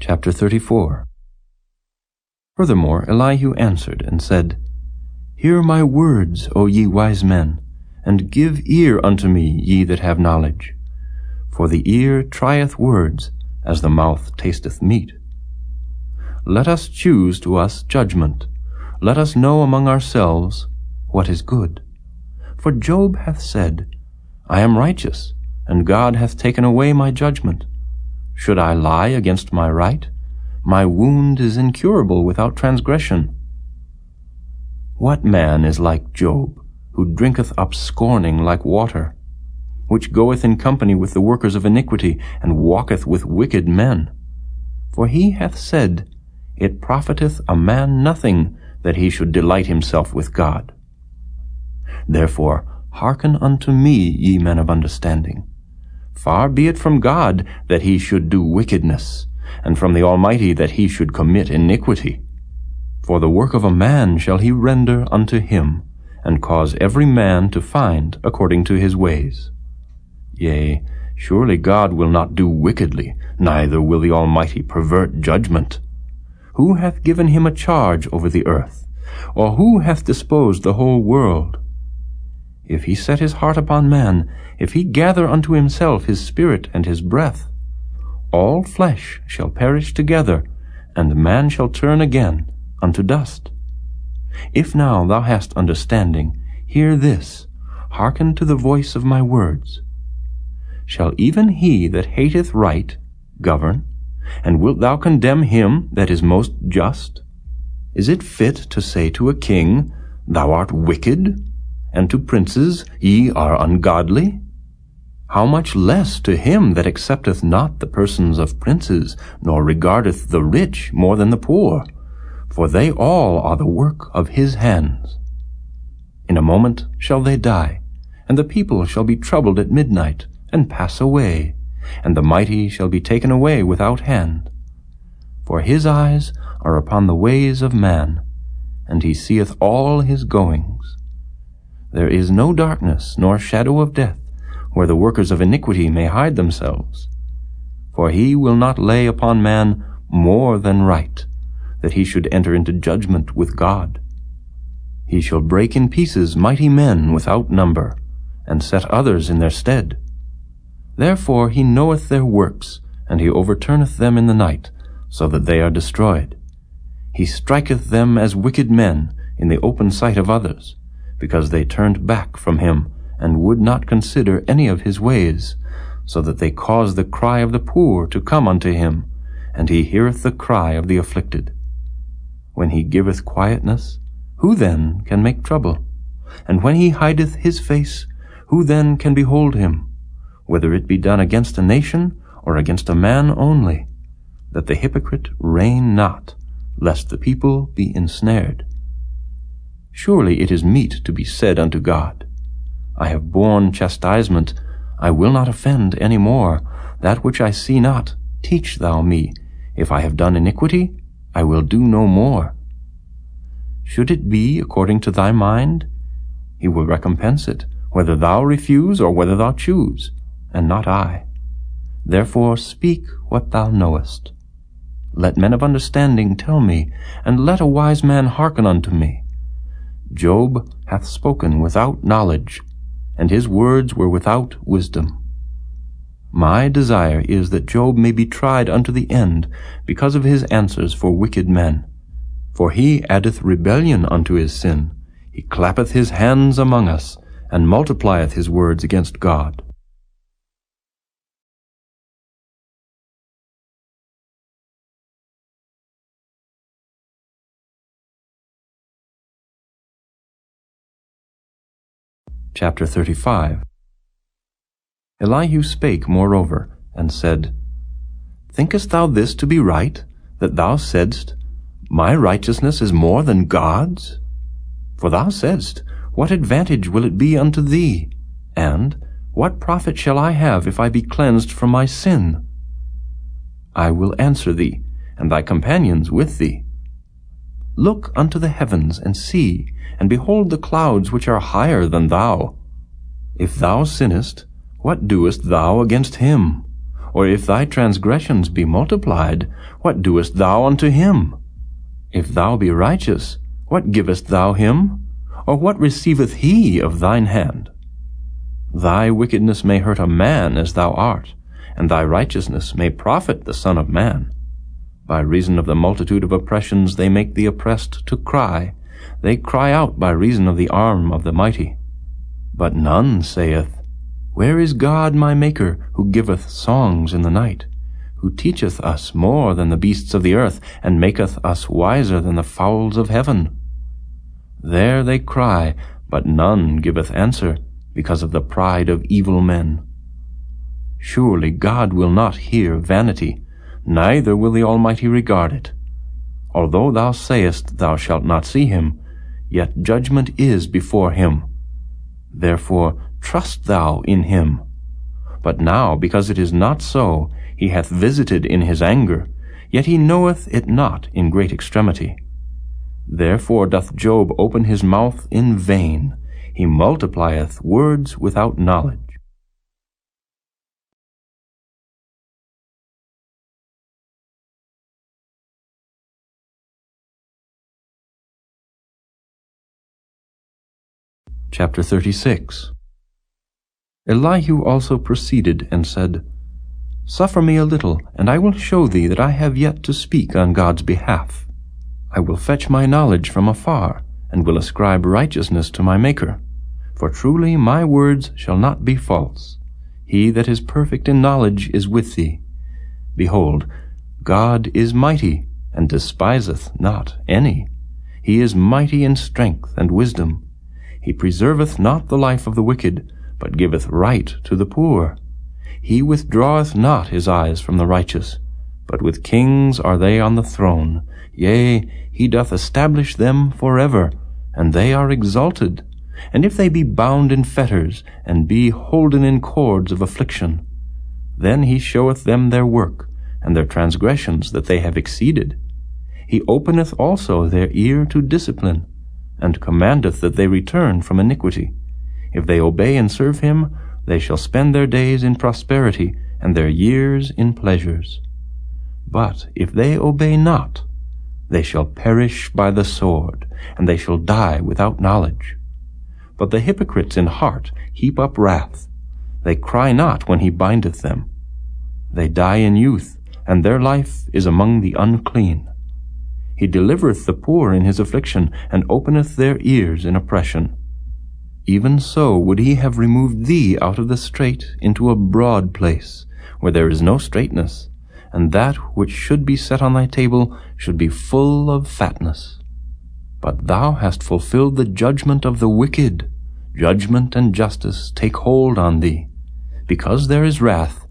Chapter 34. Furthermore Elihu answered and said, Hear my words, O ye wise men, and give ear unto me, ye that have knowledge. For the ear trieth words, as the mouth tasteth meat. Let us choose to us judgment. Let us know among ourselves what is good. For Job hath said, I am righteous, and God hath taken away my judgment. Should I lie against my right? My wound is incurable without transgression. What man is like Job, who drinketh up scorning like water, which goeth in company with the workers of iniquity, and walketh with wicked men? For he hath said, It profiteth a man nothing that he should delight himself with God. Therefore hearken unto me, ye men of understanding. Far be it from God that he should do wickedness, and from the Almighty that he should commit iniquity. For the work of a man shall he render unto him, and cause every man to find according to his ways. Yea, surely God will not do wickedly, neither will the Almighty pervert judgment. Who hath given him a charge over the earth? Or who hath disposed the whole world? If he set his heart upon man, if he gather unto himself his spirit and his breath, all flesh shall perish together, and man shall turn again unto dust. If now thou hast understanding, hear this, hearken to the voice of my words. Shall even he that hateth right govern? And wilt thou condemn him that is most just? Is it fit to say to a king, Thou art wicked, and to princes, Ye are ungodly? How much less to him that accepteth not the persons of princes, nor regardeth the rich more than the poor? For they all are the work of his hands. In a moment shall they die, and the people shall be troubled at midnight, and pass away, and the mighty shall be taken away without hand. For his eyes are upon the ways of man, and he seeth all his goings. There is no darkness nor shadow of death, where the workers of iniquity may hide themselves. For he will not lay upon man more than right, that he should enter into judgment with God. He shall break in pieces mighty men without number, and set others in their stead. Therefore he knoweth their works, and he overturneth them in the night, so that they are destroyed. He striketh them as wicked men in the open sight of others, because they turned back from him, and would not consider any of his ways, so that they cause the cry of the poor to come unto him, and he heareth the cry of the afflicted. When he giveth quietness, who then can make trouble? And when he hideth his face, who then can behold him? Whether it be done against a nation, or against a man only, that the hypocrite reign not, lest the people be ensnared. Surely it is meet to be said unto God, I have borne chastisement, I will not offend any more. That which I see not, teach thou me. If I have done iniquity, I will do no more. Should it be according to thy mind, he will recompense it, whether thou refuse or whether thou choose, and not I. Therefore speak what thou knowest. Let men of understanding tell me, and let a wise man hearken unto me. Job hath spoken without knowledge, and his words were without wisdom. My desire is that Job may be tried unto the end, because of his answers for wicked men. For he addeth rebellion unto his sin. He clappeth his hands among us, and multiplieth his words against God. Chapter 35. Elihu spake moreover, and said, Thinkest thou this to be right, that thou saidst, My righteousness is more than God's? For thou saidst, What advantage will it be unto thee? And, What profit shall I have if I be cleansed from my sin? I will answer thee, and thy companions with thee. Look unto the heavens, and see, and behold the clouds which are higher than thou. If thou sinnest, what doest thou against him? Or if thy transgressions be multiplied, what doest thou unto him? If thou be righteous, what givest thou him? Or what receiveth he of thine hand? Thy wickedness may hurt a man as thou art, and thy righteousness may profit the Son of Man. By reason of the multitude of oppressions they make the oppressed to cry. They cry out by reason of the arm of the mighty. But none saith, Where is God my Maker, who giveth songs in the night, who teacheth us more than the beasts of the earth, and maketh us wiser than the fowls of heaven? There they cry, but none giveth answer, because of the pride of evil men. Surely God will not hear vanity, neither will the Almighty regard it. Although thou sayest thou shalt not see him, yet judgment is before him. Therefore trust thou in him. But now, because it is not so, he hath visited in his anger, yet he knoweth it not in great extremity. Therefore doth Job open his mouth in vain. He multiplieth words without knowledge. Chapter 36. Elihu also proceeded and said, Suffer me a little, and I will show thee that I have yet to speak on God's behalf. I will fetch my knowledge from afar, and will ascribe righteousness to my Maker. For truly my words shall not be false. He that is perfect in knowledge is with thee. Behold, God is mighty, and despiseth not any. He is mighty in strength and wisdom. He preserveth not the life of the wicked, but giveth right to the poor. He withdraweth not his eyes from the righteous, but with kings are they on the throne. Yea, he doth establish them forever, and they are exalted. And if they be bound in fetters, and be holden in cords of affliction, then he showeth them their work, and their transgressions that they have exceeded. He openeth also their ear to discipline, and commandeth that they return from iniquity. If they obey and serve him, they shall spend their days in prosperity, and their years in pleasures. But if they obey not, they shall perish by the sword, and they shall die without knowledge. But the hypocrites in heart heap up wrath. They cry not when he bindeth them. They die in youth, and their life is among the unclean. He delivereth the poor in his affliction, and openeth their ears in oppression. Even so would he have removed thee out of the strait into a broad place, where there is no straightness, and that which should be set on thy table should be full of fatness. But thou hast fulfilled the judgment of the wicked. Judgment and justice take hold on thee. Because there is wrath,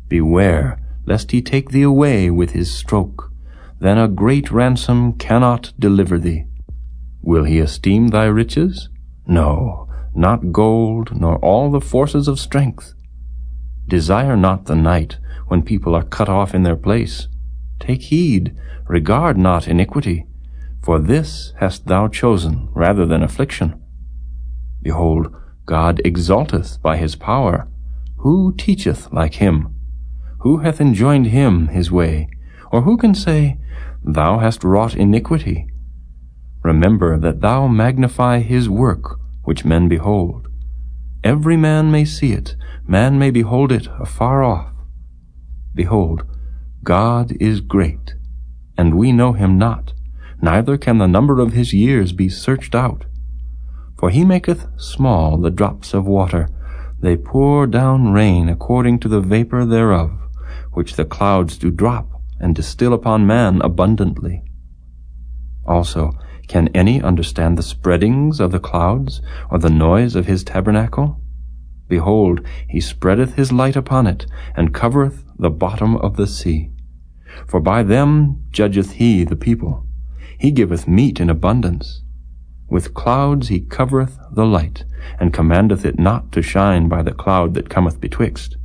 beware lest he take thee away with his stroke. Then a great ransom cannot deliver thee. Will he esteem thy riches? No, not gold, nor all the forces of strength. Desire not the night, when people are cut off in their place. Take heed, regard not iniquity, for this hast thou chosen rather than affliction. Behold, God exalteth by his power. Who teacheth like him? Who hath enjoined him his way? Or who can say, Thou hast wrought iniquity? Remember that thou magnify his work, which men behold. Every man may see it, man may behold it afar off. Behold, God is great, and we know him not, neither can the number of his years be searched out. For he maketh small the drops of water, they pour down rain according to the vapor thereof, which the clouds do drop, and distill upon man abundantly. Also, can any understand the spreadings of the clouds, or the noise of his tabernacle? Behold, he spreadeth his light upon it, and covereth the bottom of the sea. For by them judgeth he the people. He giveth meat in abundance. With clouds he covereth the light, and commandeth it not to shine by the cloud that cometh betwixt.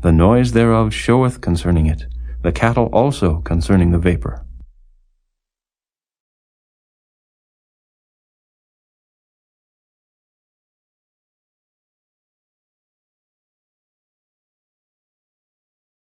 The noise thereof showeth concerning it, the cattle also concerning the vapor.